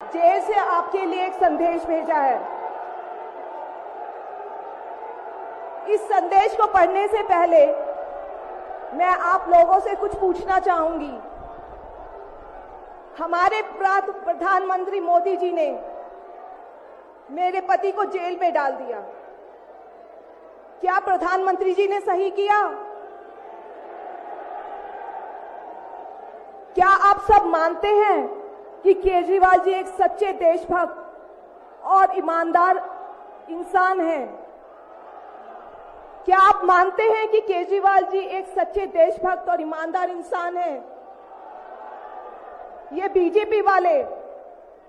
Jail से आपके लिए एक संदेश भेजा है। इस संदेश को पढ़ने से पहले मैं आप लोगों से कुछ पूछना चाहूंगी। हमारे प्रधानमंत्री मोदी जी ने मेरे पति को जेल में डाल दिया। क्या प्रधानमंत्री जी ने सही किया? क्या आप सब मानते हैं कि केजरीवाल जी एक सच्चे देशभक्त और ईमानदार इंसान हैं? क्या आप मानते हैं कि केजरीवाल जी एक सच्चे देशभक्त और ईमानदार इंसान हैं? ये बीजेपी वाले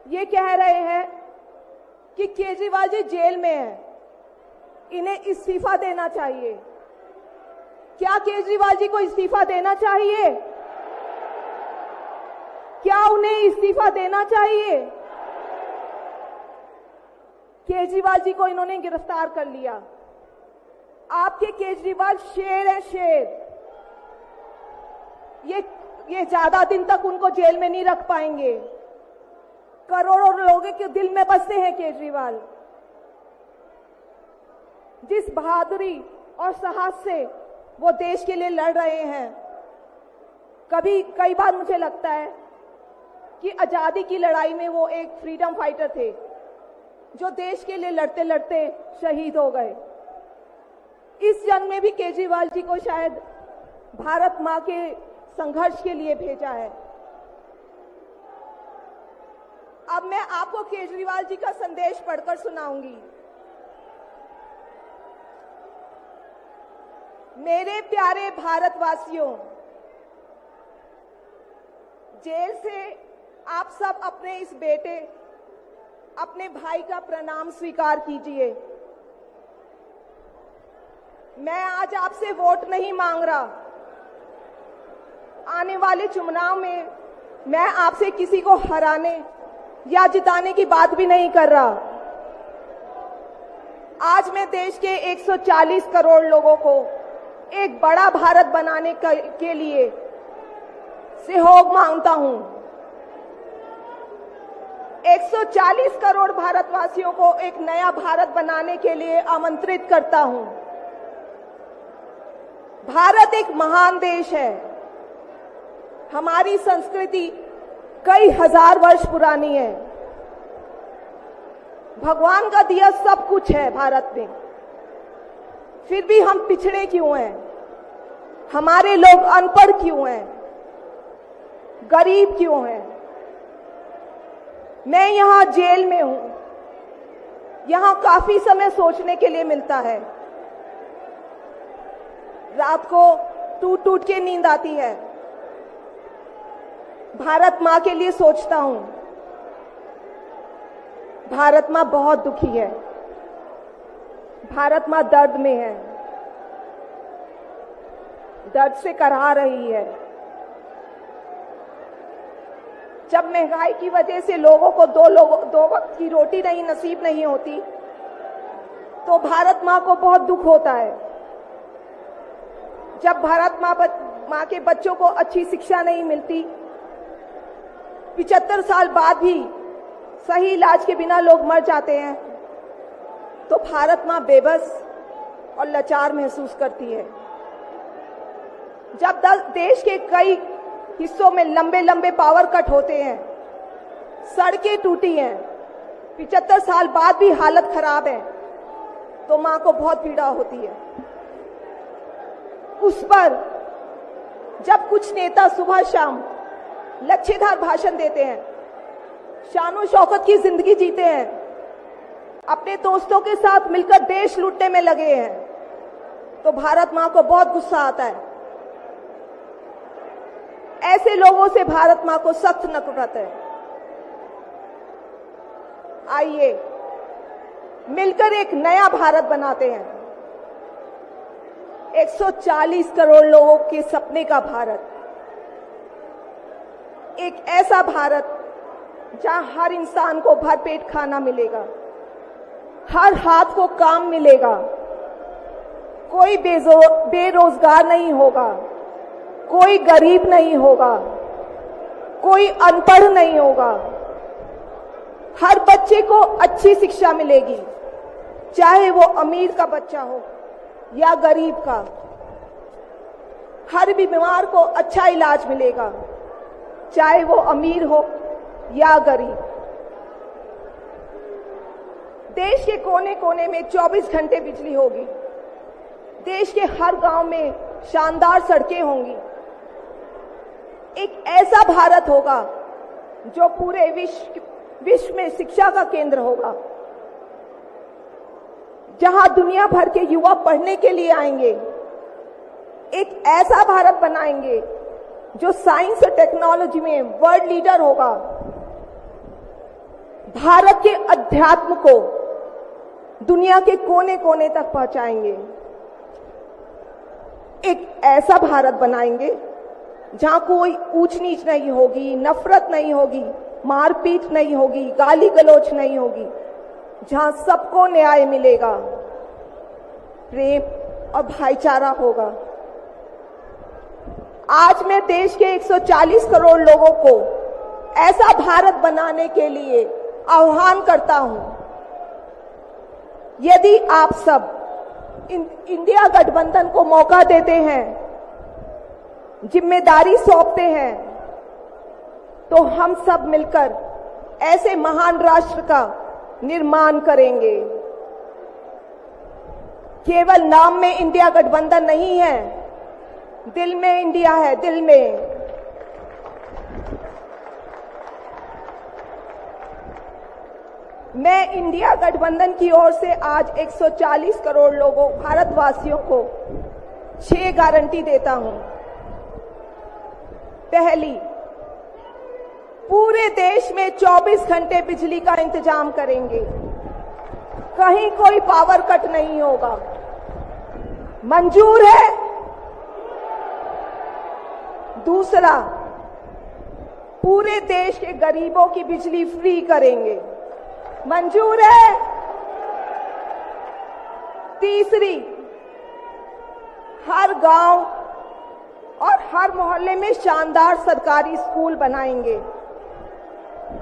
ये कह रहे हैं कि केजरीवाल जी जेल में हैं, इन्हें इस्तीफा देना चाहिए। क्या केजरीवाल जी को इस्तीफा देना चाहिए? क्या उन्हें इस्तीफा देना चाहिए? केजरीवाल जी को इन्होंने गिरफ्तार कर लिया। आपके केजरीवाल शेर है, शेर। ये ज्यादा दिन तक उनको जेल में नहीं रख पाएंगे। करोड़ों लोगों के दिल में बसते हैं केजरीवाल। जिस बहादुरी और साहस से वो देश के लिए लड़ रहे हैं, कई बार मुझे लगता है कि आजादी की लड़ाई में वो एक फ्रीडम फाइटर थे, जो देश के लिए लड़ते लड़ते शहीद हो गए। इस जंग में भी केजरीवाल जी को शायद भारत मां के संघर्ष के लिए भेजा है। अब मैं आपको केजरीवाल जी का संदेश पढ़कर सुनाऊंगी। मेरे प्यारे भारतवासियों, जेल से आप सब अपने इस बेटे, अपने भाई का प्रणाम स्वीकार कीजिए। मैं आज आपसे वोट नहीं मांग रहा। आने वाले चुनाव में मैं आपसे किसी को हराने या जिताने की बात भी नहीं कर रहा। आज मैं देश के 140 करोड़ लोगों को एक बड़ा भारत बनाने के लिए सहयोग मांगता हूं। 140 करोड़ भारतवासियों को एक नया भारत बनाने के लिए आमंत्रित करता हूं। भारत एक महान देश है। हमारी संस्कृति कई हजार वर्ष पुरानी है। भगवान का दिया सब कुछ है भारत में, फिर भी हम पिछड़े क्यों हैं? हमारे लोग अनपढ़ क्यों हैं? गरीब क्यों हैं? मैं यहां जेल में हूं। यहां काफी समय सोचने के लिए मिलता है। रात को टूट टूट के नींद आती है। भारत मां के लिए सोचता हूं। भारत मां बहुत दुखी है। भारत मां दर्द में है, दर्द से कराह रही है। जब महंगाई की वजह से लोगों को दो वक्त की रोटी नसीब नहीं होती, तो भारत मां को बहुत दुख होता है। जब भारत मां के बच्चों को अच्छी शिक्षा नहीं मिलती, 75 साल बाद भी सही इलाज के बिना लोग मर जाते हैं, तो भारत मां बेबस और लाचार महसूस करती है। जब देश के कई हिस्सों में लंबे लंबे पावर कट होते हैं, सड़कें टूटी हैं, 75 साल बाद भी हालत खराब है, तो मां को बहुत पीड़ा होती है। उस पर जब कुछ नेता सुबह शाम लच्छेदार भाषण देते हैं, शानो शौकत की जिंदगी जीते हैं, अपने दोस्तों के साथ मिलकर देश लूटने में लगे हैं, तो भारत मां को बहुत गुस्सा आता है। ऐसे लोगों से भारत मां को सख्त नफरत है। आइए मिलकर एक नया भारत बनाते हैं। 140 करोड़ लोगों के सपने का भारत। एक ऐसा भारत जहां हर इंसान को भरपेट खाना मिलेगा, हर हाथ को काम मिलेगा, कोई बेरोजगार नहीं होगा, कोई गरीब नहीं होगा, कोई अनपढ़ नहीं होगा, हर बच्चे को अच्छी शिक्षा मिलेगी, चाहे वो अमीर का बच्चा हो या गरीब का। हर बीमार को अच्छा इलाज मिलेगा, चाहे वो अमीर हो या गरीब। देश के कोने कोने में 24 घंटे बिजली होगी। देश के हर गांव में शानदार सड़कें होंगी। एक ऐसा भारत होगा जो पूरे विश्व में शिक्षा का केंद्र होगा, जहां दुनिया भर के युवा पढ़ने के लिए आएंगे। एक ऐसा भारत बनाएंगे जो साइंस और टेक्नोलॉजी में वर्ल्ड लीडर होगा। भारत के अध्यात्म को दुनिया के कोने कोने तक पहुंचाएंगे। एक ऐसा भारत बनाएंगे जहां कोई ऊंच नीच नहीं होगी, नफरत नहीं होगी, मारपीट नहीं होगी, गाली गलौज नहीं होगी, जहां सबको न्याय मिलेगा, प्रेम और भाईचारा होगा। आज मैं देश के 140 करोड़ लोगों को ऐसा भारत बनाने के लिए आह्वान करता हूं। यदि आप सब इंडिया गठबंधन को मौका देते हैं, जिम्मेदारी सौंपते हैं, तो हम सब मिलकर ऐसे महान राष्ट्र का निर्माण करेंगे। केवल नाम में इंडिया गठबंधन नहीं है, दिल में इंडिया है, दिल में। मैं इंडिया गठबंधन की ओर से आज 140 करोड़ लोगों भारतवासियों को 6 गारंटी देता हूं। पहली, पूरे देश में 24 घंटे बिजली का इंतजाम करेंगे, कहीं कोई पावर कट नहीं होगा। मंजूर है? दूसरा, पूरे देश के गरीबों की बिजली फ्री करेंगे, मंजूर है? तीसरी, हर गांव और हर मोहल्ले में शानदार सरकारी स्कूल बनाएंगे।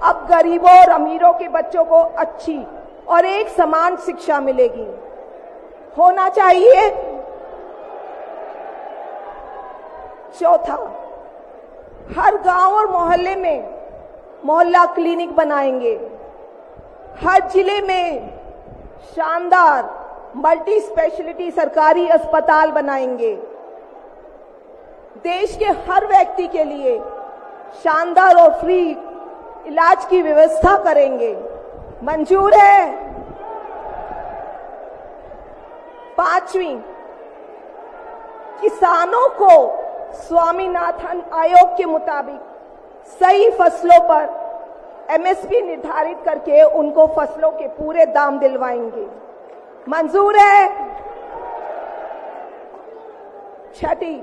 अब गरीबों और अमीरों के बच्चों को अच्छी और एक समान शिक्षा मिलेगी, होना चाहिए। चौथा, हर गांव और मोहल्ले में मोहल्ला क्लिनिक बनाएंगे। हर जिले में शानदार मल्टी स्पेशलिटी सरकारी अस्पताल बनाएंगे। देश के हर व्यक्ति के लिए शानदार और फ्री इलाज की व्यवस्था करेंगे, मंजूर है? पांचवी, किसानों को स्वामीनाथन आयोग के मुताबिक सही फसलों पर एमएसपी निर्धारित करके उनको फसलों के पूरे दाम दिलवाएंगे, मंजूर है? छठी,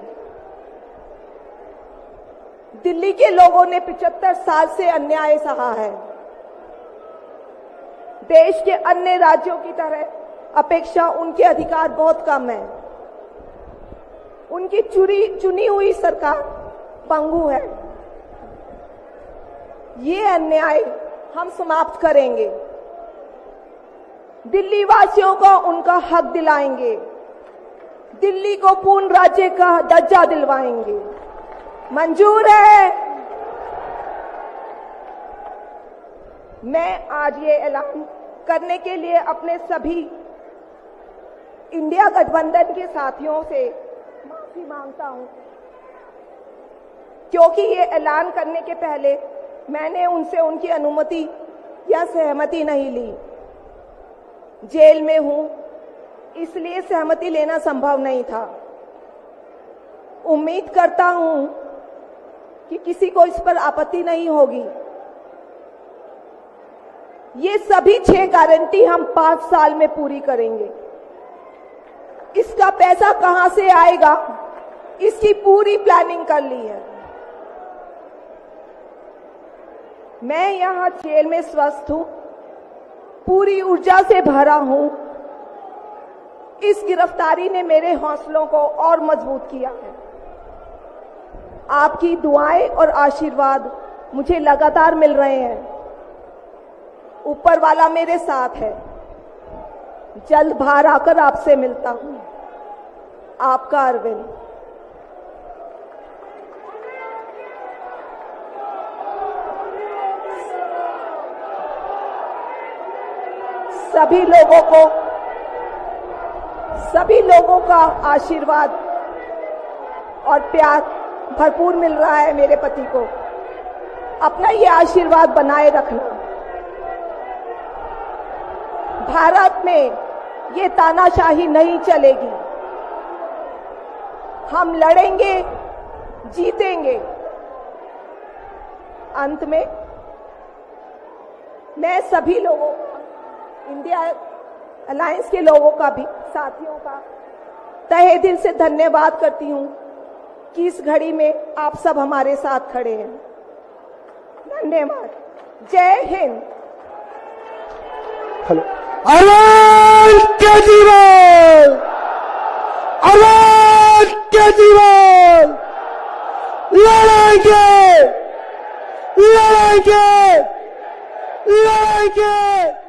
दिल्ली के लोगों ने 75 साल से अन्याय सहा है। देश के अन्य राज्यों की तरह अपेक्षा उनके अधिकार बहुत कम है। उनकी चुनी हुई सरकार पंगु है। ये अन्याय हम समाप्त करेंगे। दिल्ली वासियों को उनका हक दिलाएंगे। दिल्ली को पूर्ण राज्य का दर्जा दिलवाएंगे, मंजूर है? मैं आज ये ऐलान करने के लिए अपने सभी इंडिया गठबंधन के साथियों से माफी मांगता हूं, क्योंकि ये ऐलान करने के पहले मैंने उनसे उनकी अनुमति या सहमति नहीं ली। जेल में हूं, इसलिए सहमति लेना संभव नहीं था। उम्मीद करता हूं कि किसी को इस पर आपत्ति नहीं होगी। ये सभी 6 गारंटी हम 5 साल में पूरी करेंगे। इसका पैसा कहां से आएगा, इसकी पूरी प्लानिंग कर ली है। मैं यहां जेल में स्वस्थ हूं, पूरी ऊर्जा से भरा हूं। इस गिरफ्तारी ने मेरे हौसलों को और मजबूत किया है। आपकी दुआएं और आशीर्वाद मुझे लगातार मिल रहे हैं। ऊपर वाला मेरे साथ है। जल्द बाहर आकर आपसे मिलता हूं। आपका अरविंद। सभी लोगों का आशीर्वाद और प्यार भरपूर मिल रहा है मेरे पति को। अपना ये आशीर्वाद बनाए रखना। भारत में ये तानाशाही नहीं चलेगी। हम लड़ेंगे, जीतेंगे। अंत में मैं सभी लोगों, इंडिया अलायंस के लोगों का भी, साथियों का तहे दिल से धन्यवाद करती हूं कि इस घड़ी में आप सब हमारे साथ खड़े हैं। धन्यवाद। जय हिंद। हेलो। अरविंद केजरीवाल, अरविंद केजरीवाल लड़ाएंगे, लड़ाएंगे, लड़ाएंगे।